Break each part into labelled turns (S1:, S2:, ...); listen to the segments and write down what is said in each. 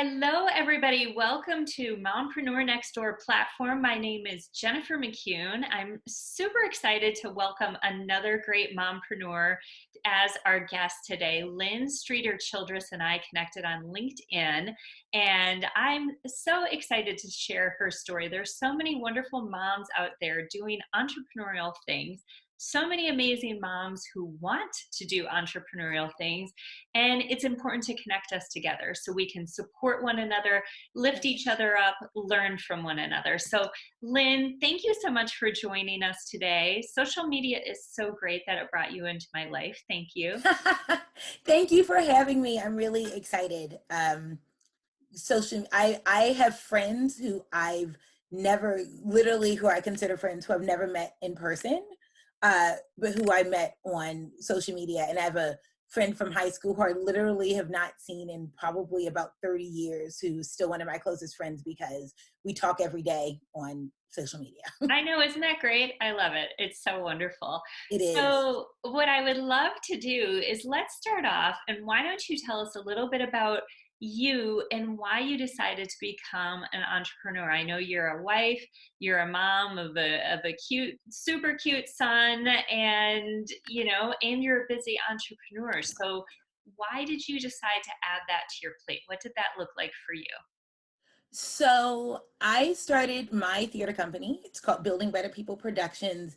S1: Hello, everybody. Welcome to Mompreneur Next Door platform. My name is Jennifer McCune. I'm super excited to welcome another great mompreneur as our guest today. Lynne Childress and I connected on LinkedIn, and I'm so excited to share her story. There's so many wonderful moms out there doing entrepreneurial things. So many amazing moms who want to do entrepreneurial things, and it's important to connect us together so we can support one another, lift each other up, learn from one another. So, Lynne, thank you so much for joining us today. Social media is so great that it brought you into my life. Thank you.
S2: Thank you for having me. I'm really excited. I have friends who I've never, literally who I consider friends who I've never met in person, but who I met on social media. And I have a friend from high school who I literally have not seen in probably about 30 years, who's still one of my closest friends because we talk every day on social media.
S1: I know, isn't that great? I love it. It's so wonderful.
S2: It is.
S1: So, what I would love to do is let's start off, and why don't you tell us a little bit about you and why you decided to become an entrepreneur? I know you're a wife, you're a mom of a cute, super cute son, and and you're a busy entrepreneur. So, why did you decide to add that to your plate? What did that look like for you?
S2: So I started my theater company. It's called Building Better People Productions,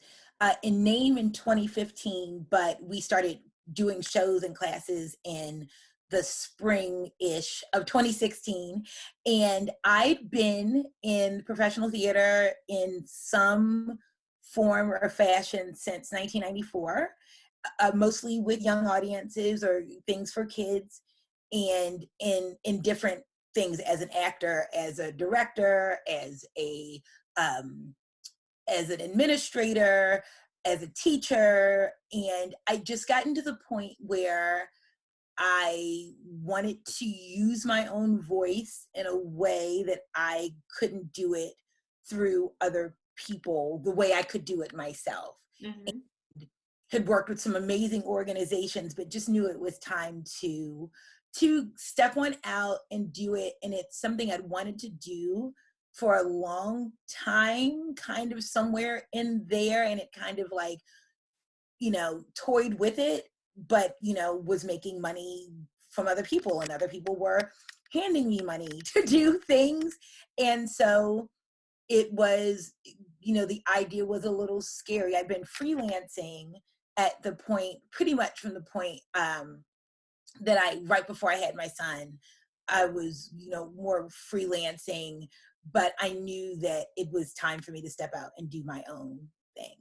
S2: in name in 2015, but we started doing shows and classes in the spring-ish of 2016. And I'd been in professional theater in some form or fashion since 1994, mostly with young audiences or things for kids, and in different things as an actor, as a director, um, as an administrator, as a teacher. And I just gotten to the point where I wanted to use my own voice in a way that I couldn't do it through other people the way I could do it myself.
S1: Hmm.
S2: Had worked with some amazing organizations, but just knew it was time to step one out and do it. And it's something I'd wanted to do for a long time, kind of somewhere in there. And it kind of like, toyed with it, but, was making money from other people, and other people were handing me money to do things. And so it was, the idea was a little scary. I'd been freelancing at the point, pretty much from the point that right before I had my son, I was, more freelancing, but I knew that it was time for me to step out and do my own thing.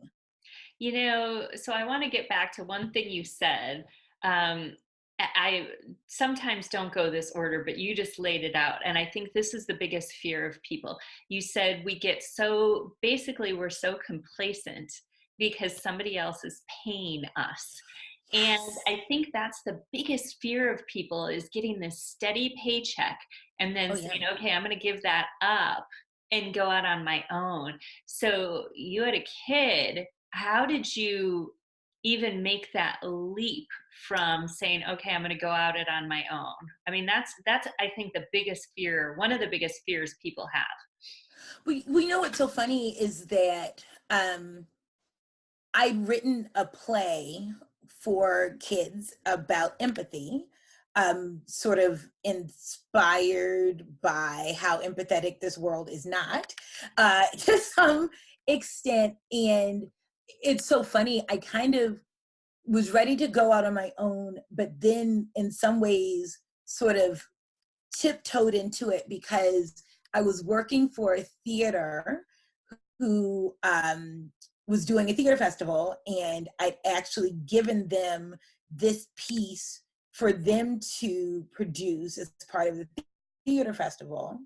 S1: So I want to get back to one thing you said. I sometimes don't go this order, but you just laid it out. And I think this is the biggest fear of people. You said we're so complacent because somebody else is paying us. And
S2: Yes.
S1: I think that's the biggest fear of people, is getting this steady paycheck and then
S2: Oh yeah.
S1: saying, okay, I'm going to give that up and go out on my own. So you had a kid. How did you even make that leap from saying, okay, I'm going to go out it on my own? I mean, that's I think the biggest fear, one of the biggest fears people have.
S2: We know what's so funny is that I'd written a play for kids about empathy, sort of inspired by how empathetic this world is not, to some extent. And it's so funny. I kind of was ready to go out on my own, but then in some ways sort of tiptoed into it because I was working for a theater who was doing a theater festival, and I'd actually given them this piece for them to produce as part of the theater festival.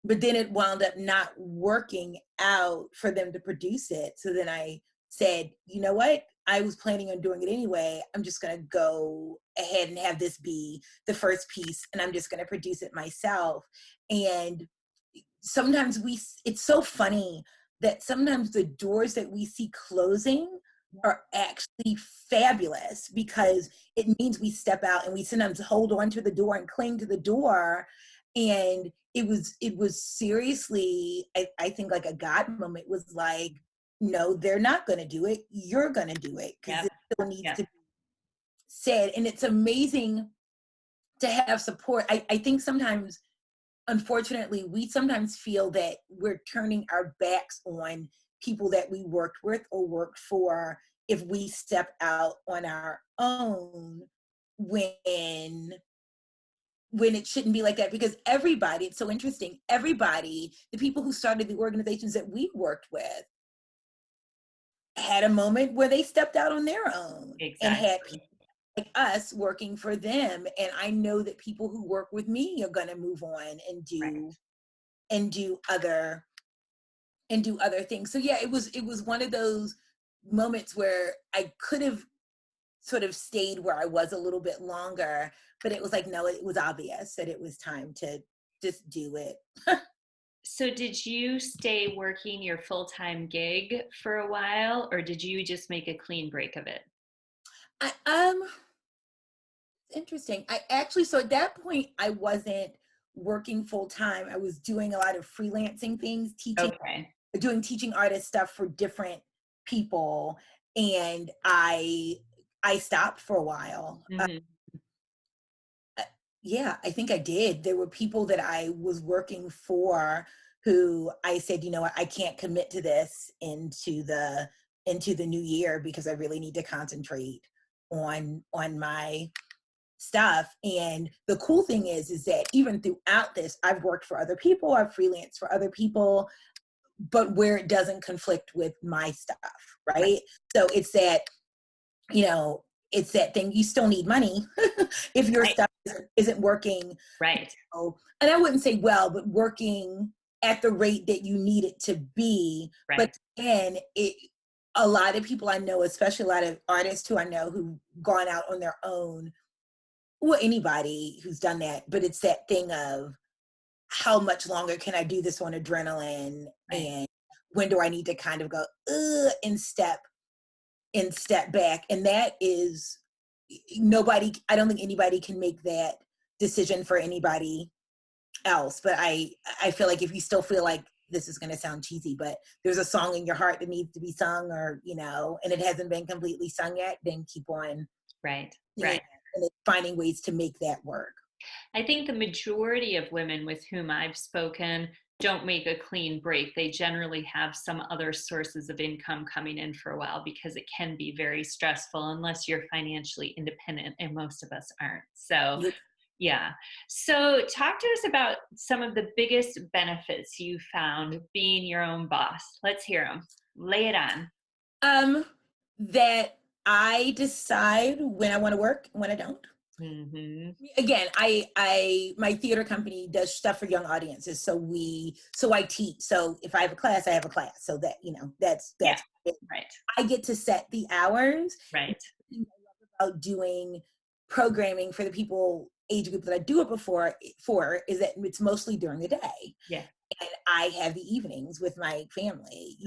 S2: But then it wound up not working out for them to produce it. So then I said, you know what? I was planning on doing it anyway. I'm just going to go ahead and have this be the first piece, and I'm just going to produce it myself. And sometimes it's so funny that sometimes the doors that we see closing are actually fabulous, because it means we step out and we sometimes hold on to the door and cling to the door, And it was seriously, I think like a God moment was like, no, they're not going to do it. You're going to do it because
S1: Yep.
S2: it still needs
S1: Yep.
S2: to be said. And it's amazing to have support. I think sometimes, unfortunately, we sometimes feel that we're turning our backs on people that we worked with or worked for if we step out on our own when it shouldn't be like that, because everybody, it's so interesting, everybody, the people who started the organizations that we worked with had a moment where they stepped out on their own and had people
S1: Exactly.
S2: like us working for them. And I know that people who work with me are going to move on
S1: Right.
S2: and do other things. So yeah, it was one of those moments where I could have sort of stayed where I was a little bit longer, but it was like, no, it was obvious that it was time to just do it.
S1: So did you stay working your full-time gig for a while, or did you just make a clean break of it?
S2: I, interesting. I actually, so at that point, I wasn't working full time. I was doing a lot of freelancing things,
S1: Okay.
S2: doing teaching artist stuff for different people, and I stopped for a while.
S1: Hmm.
S2: Yeah, I think I did. There were people that I was working for who I said, you know what, I can't commit to this into the new year because I really need to concentrate on my stuff. And the cool thing is that even throughout this, I've worked for other people, I've freelanced for other people, but where it doesn't conflict with my stuff,
S1: Right.
S2: right? So it's that, you know, it's that thing, you still need money if your
S1: Right.
S2: stuff isn't working.
S1: Right.
S2: So, and I wouldn't say well, but working at the rate that you need it to be. But
S1: Right.
S2: again, a lot of people I know, especially a lot of artists who I know who've gone out on their own, or anybody who's done that, but it's that thing of how much longer can I do this on adrenaline,
S1: Right.
S2: and when do I need to kind of go and step back. And that is, nobody, I don't think anybody can make that decision for anybody else. But I feel like if you still feel like, this is going to sound cheesy, but there's a song in your heart that needs to be sung, or and it hasn't been completely sung yet, then keep on
S1: Right.
S2: singing
S1: Right.
S2: and finding ways to make that work.
S1: I think the majority of women with whom I've spoken don't make a clean break. They generally have some other sources of income coming in for a while because it can be very stressful unless you're financially independent, and most of us aren't. So, yeah. So, talk to us about some of the biggest benefits you found being your own boss. Let's hear them. Lay it on.
S2: Um, that I decide when I want to work and when I don't.
S1: Hmm.
S2: Again, I my theater company does stuff for young audiences, so I teach. So if I have a class, I have a class. So that,
S1: Yeah.
S2: that's it.
S1: Right.
S2: I get to set the hours.
S1: Right.
S2: And I love about doing programming for the people age group that I do it for is that it's mostly during the day,
S1: Yeah.
S2: and I have the evenings with my family.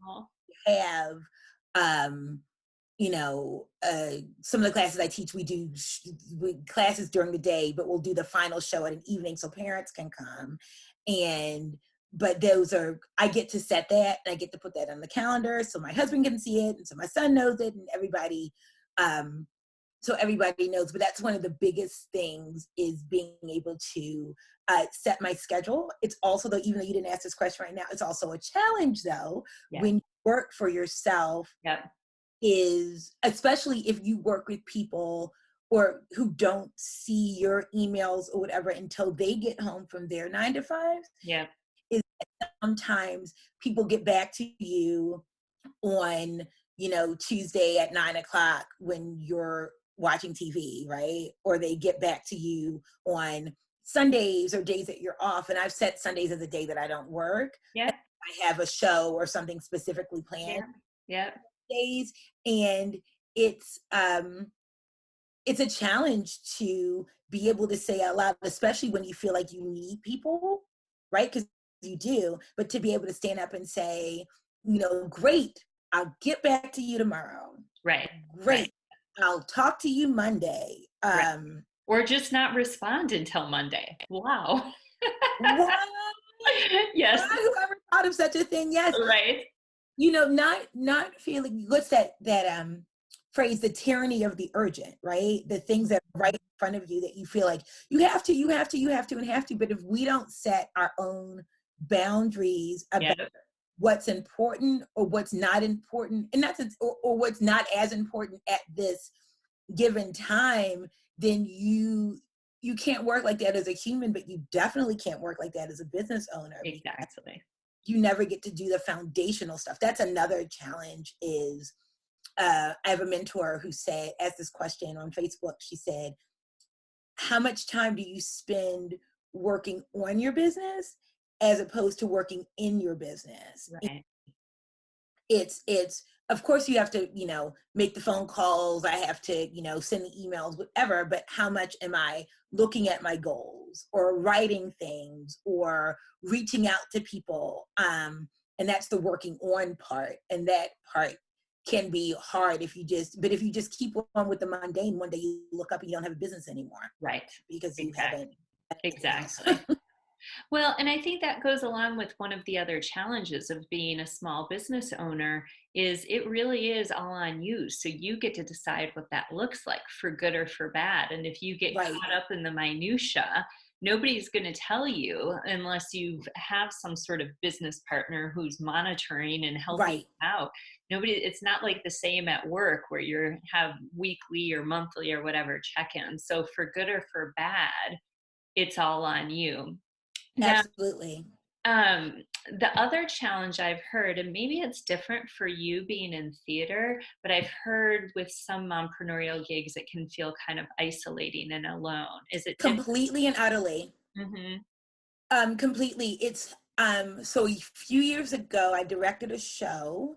S1: Oh,
S2: Have um some of the classes I teach, we do classes during the day, but we'll do the final show at an evening so parents can come. And but those are, I get to set that, and I get to put that on the calendar so my husband can see it, and so my son knows it, and everybody um so everybody knows. But that's one of the biggest things, is being able to set my schedule. It's also, though, even though you didn't ask this question right now, it's also a challenge though
S1: yeah.
S2: when you work for yourself,
S1: Yep.
S2: is especially if you work with people or who don't see your emails or whatever until they get home from their 9 to 5s,
S1: Yep.
S2: is that sometimes people get back to you on Tuesday at 9 o'clock when you're watching TV, right? Or they get back to you on Sundays or days that you're off. And I've set Sundays as a day that I don't work.
S1: Yep.
S2: I have a show or something specifically planned
S1: Yep. Yep.
S2: days. And it's a challenge to be able to say out loud, especially when you feel like you need people, right? Because you do, but to be able to stand up and say, great, I'll get back to you tomorrow.
S1: Right. Right.
S2: Great, I'll talk to you Monday.
S1: Right. Or just not respond until Monday. Wow.
S2: What?
S1: Yes,
S2: God, whoever thought of such a thing? Yes.
S1: right.
S2: Not feeling, what's that phrase, the tyranny of the urgent, right? The things that are right in front of you that you feel like you have to, and have to. But if we don't set our own boundaries
S1: Yeah,
S2: about what's important or what's not important, and or what's not as important at this given time, then you can't work like that as a human, but you definitely can't work like that as a business owner, because
S1: exactly.
S2: you never get to do the foundational stuff. That's another challenge. Is I have a mentor who asked this question on Facebook. She said, how much time do you spend working on your business as opposed to working in your business?
S1: Right.
S2: It's of course you have to, make the phone calls, I have to, send the emails, whatever, but how much am I looking at my goals or writing things or reaching out to people? And that's the working on part, and that part can be hard if you just keep on with the mundane. One day you look up and you don't have a business anymore
S1: Right.
S2: because you haven't
S1: Exactly.
S2: done anything else.
S1: Exactly. Well, and I think that goes along with one of the other challenges of being a small business owner is it really is all on you. So you get to decide what that looks like for good or for bad. And if you get
S2: Right,
S1: caught up in the minutia, nobody's going to tell you unless you have some sort of business partner who's monitoring and helping
S2: right.
S1: you out. Nobody, it's not like the same at work where you have weekly or monthly or whatever check-ins. So for good or for bad, it's all on you. Now,
S2: Absolutely.
S1: um, the other challenge I've heard, and maybe it's different for you being in theater, but I've heard with some mompreneurial gigs, it can feel kind of isolating and alone. Is it different?
S2: Completely and utterly.
S1: Hmm.
S2: Completely. It's so a few years ago I directed a show,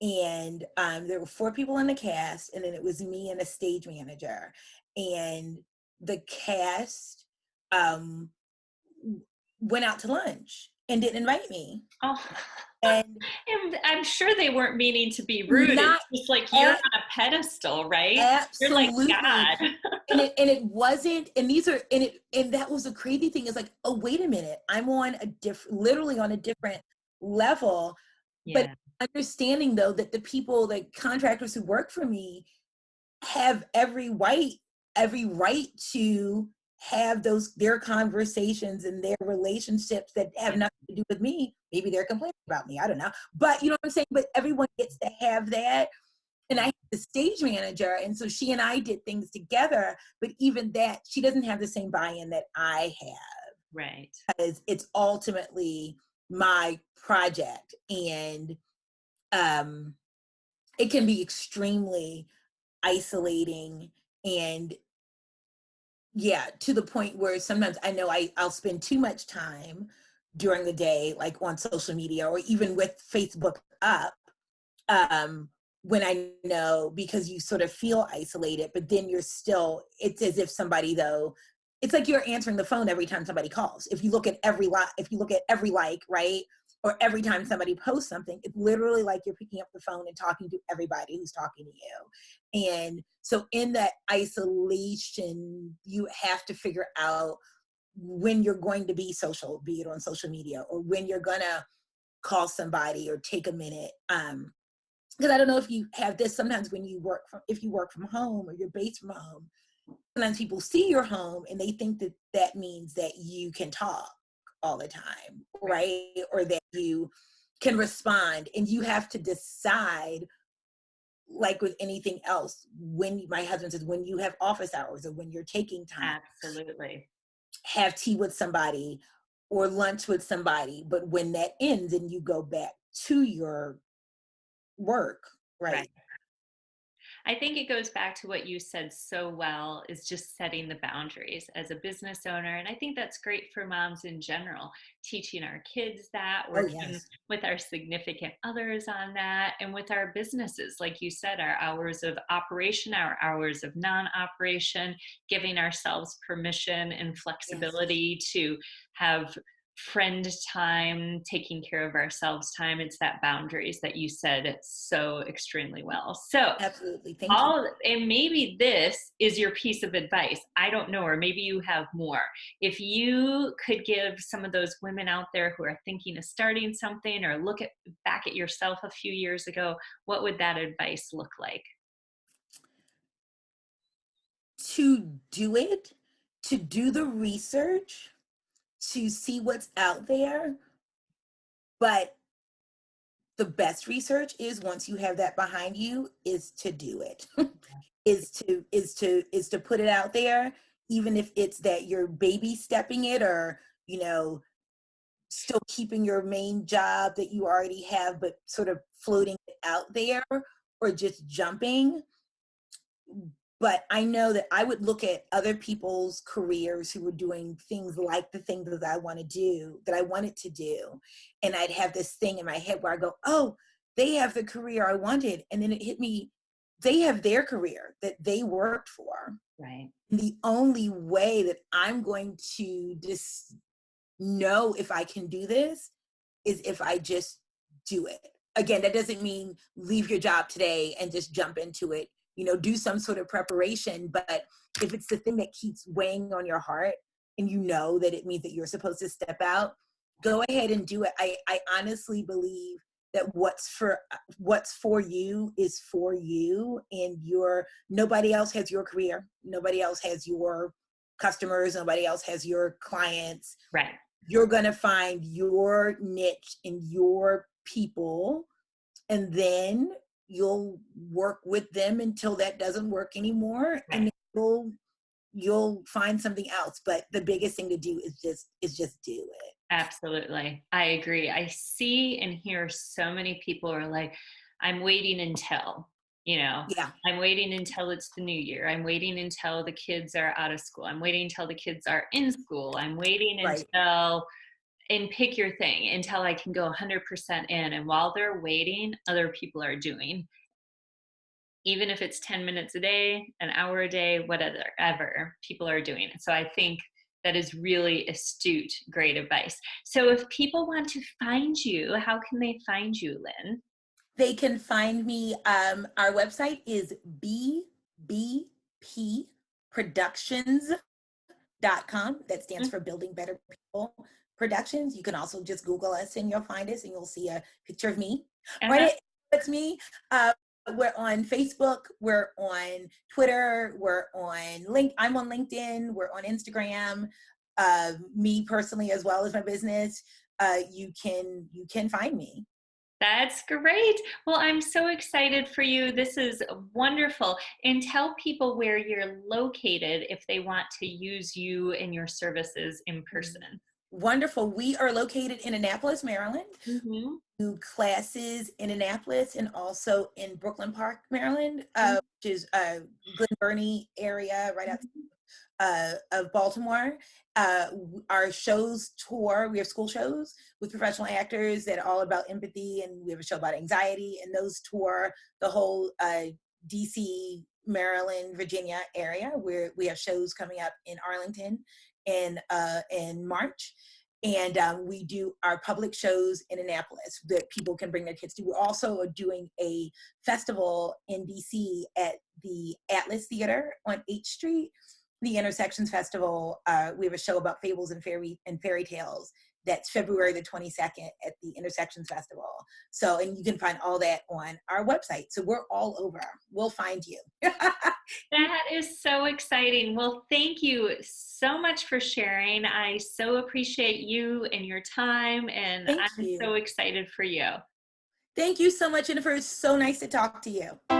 S2: and there were four people in the cast, and then it was me and a stage manager. And the cast um went out to lunch and didn't invite me.
S1: Oh,
S2: And
S1: and I'm sure they weren't meaning to be rude.
S2: not
S1: It's just like you're on
S2: at
S1: a pedestal, right? You're like
S2: absolutely.
S1: God.
S2: And it wasn't, and these are and it and that was the crazy thing, is like, oh, wait a minute, I'm on a different, literally on a different level. But
S1: Yeah,
S2: understanding though that the people, the contractors who work for me, have every right to have their conversations and their relationships that have
S1: yeah,
S2: nothing to do with me. Maybe they're complaining about me, I don't know, but you know what I'm saying. But everyone gets to have that. And I had the stage manager, and so she and I did things together, but even that, she doesn't have the same buy-in that I have,
S1: right.
S2: because it's ultimately my project. And um it can be extremely isolating. And yeah, to the point where sometimes I know I'll spend too much time during the day, like on social media or even with Facebook up, um, when I know, because you sort of feel isolated, but then it's as if somebody though, it's like you're answering the phone every time somebody calls. If you look at every like, right? Or every time somebody posts something, it's literally like you're picking up the phone and talking to everybody who's talking to you. And so in that isolation, you have to figure out when you're going to be social, be it on social media, or when you're gonna call somebody or take a minute. Because I don't know if you have this, sometimes when if you work from home or you're based from home, sometimes people see your home and they think that that means that you can talk all the time,
S1: Right.
S2: right? Or that you can respond, and you have to decide, like with anything else, when my husband says, when you have office hours or when you're taking time,
S1: Absolutely.
S2: have tea with somebody or lunch with somebody, but when that ends and you go back to your work,
S1: Right.
S2: right?
S1: I think it goes back to what you said so well is just setting the boundaries as a business owner. And I think that's great for moms in general, teaching our kids that,
S2: Oh
S1: working
S2: yes.
S1: with our significant others on that, and with our businesses, like you said, our hours of operation, our hours of non operation, giving ourselves permission and
S2: Yes.
S1: flexibility to have friend time, taking care of ourselves time. It's that boundaries that you said so extremely well. So
S2: Absolutely. Thank you.
S1: all, and maybe this is your piece of advice. I don't know, or maybe you have more. If you could give some of those women out there who are thinking of starting something, or look at back at yourself a few years ago, what would that advice look like?
S2: To do it, to do the research, to see what's out there. But the best research is, once you have that behind you, is to do it. Is to put it out there, even if it's that you're baby stepping it, or still keeping your main job that you already have, but sort of floating it out there, or just jumping. But I know that I would look at other people's careers who were doing things like the things that I want to do, that I wanted to do. And I'd have this thing in my head where I go, oh, they have the career I wanted. And then it hit me, they have their career that they worked for.
S1: Right.
S2: The only way that I'm going to just know if I can do this is if I just do it. Again, that doesn't mean leave your job today and just jump into it. Do some sort of preparation. But if it's the thing that keeps weighing on your heart, and that it means that you're supposed to step out, go ahead and do it. I honestly believe that what's for you is for you, and nobody else has your career. Nobody else has your customers. Nobody else has your clients.
S1: Right.
S2: You're going to find your niche and your people, and then you'll work with them until that doesn't work anymore. Right. And you'll find something else. But the biggest thing to do is just do it.
S1: Absolutely. I agree. I see and hear so many people are like, I'm waiting until,
S2: Yeah.
S1: I'm waiting until it's the new year. I'm waiting until the kids are out of school. I'm waiting until the kids are in school. I'm waiting
S2: Right.
S1: until, and pick your thing, until I can go 100% in. And while they're waiting, other people are doing, even if it's 10 minutes a day, an hour a day, whatever people are doing it. So I think that is really astute, great advice. So if people want to find you, how can they find you, Lynn?
S2: They can find me. Our website is bbpproductions.com. That stands for Building Better People Productions. You can also just Google us and you'll find us, and you'll see a picture of me. Right? It's me. We're on Facebook. We're on Twitter. I'm on LinkedIn. We're on Instagram. Me personally, as well as my business. You can find me.
S1: That's great. Well, I'm so excited for you. This is wonderful. And tell people where you're located if they want to use you and your services in person.
S2: Wonderful. We are located in Annapolis, Maryland.
S1: Mm-hmm.
S2: Do classes in Annapolis and also in Brooklyn Park, Maryland, which is Glen Burnie area right outside of Baltimore. Our shows tour. We have school shows with professional actors that are all about empathy, and we have a show about anxiety, and those tour the whole DC, Maryland, Virginia area, where we have shows coming up in Arlington in March. And we do our public shows in Annapolis that people can bring their kids to. We're also doing a festival in DC at the Atlas Theater on H Street, the Intersections Festival. We have a show about fables and fairy tales. That's February the 22nd at the Intersections Festival. So, and you can find all that on our website. So we're all over. We'll find you.
S1: That is so exciting. Well, thank you so much for sharing. I so appreciate you and your time, and I'm so excited for you.
S2: Thank you so much, Jennifer. It's so nice to talk to you.